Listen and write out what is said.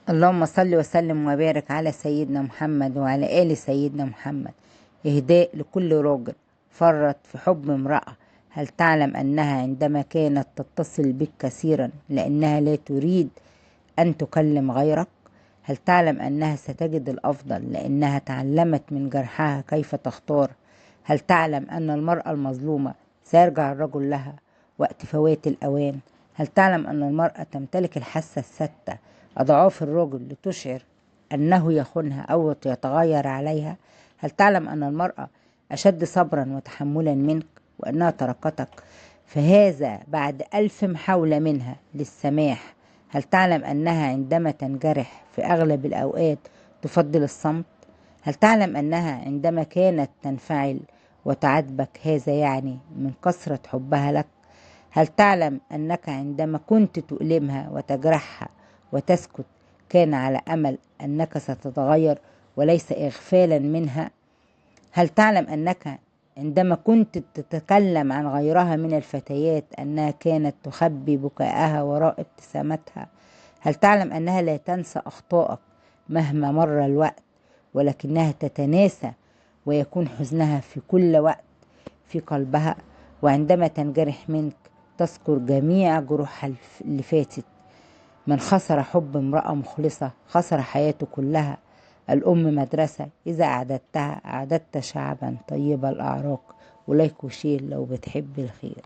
اللهم صل وسلم وبارك على سيدنا محمد وعلى آل سيدنا محمد. إهداء لكل راجل فرط في حب امرأة. هل تعلم أنها عندما كانت تتصل بك كثيرا لأنها لا تريد أن تكلم غيرك؟ هل تعلم أنها ستجد الأفضل لأنها تعلمت من جرحها كيف تختار؟ هل تعلم أن المرأة المظلومة سيرجع الرجل لها وقت فوات الأوان؟ هل تعلم أن المرأة تمتلك الحاسة الستة أضعاف الرجل لتشعر أنه يخونها أو يتغير عليها؟ هل تعلم أن المرأة أشد صبرا وتحملا منك وأنها تركتك فهذا بعد 1000 محاولة منها للسماح؟ هل تعلم أنها عندما تنجرح في أغلب الأوقات تفضل الصمت؟ هل تعلم أنها عندما كانت تنفعل وتعاتبك هذا يعني من كثرة حبها لك؟ هل تعلم أنك عندما كنت تؤلمها وتجرحها وتسكت كان على أمل أنك ستتغير وليس إغفالا منها؟ هل تعلم أنك عندما كنت تتكلم عن غيرها من الفتيات أنها كانت تخبي بكاءها وراء ابتسامتها؟ هل تعلم أنها لا تنسى أخطائك مهما مر الوقت ولكنها تتناسى ويكون حزنها في كل وقت في قلبها؟ وعندما تنجرح منك تذكر جميع جروحها اللي فاتت. من خسر حب امرأة مخلصة خسر حياته كلها. الأم مدرسة، إذا أعددتها أعددت شعبا طيب الأعراق. وليك شيل لو بتحب الخير.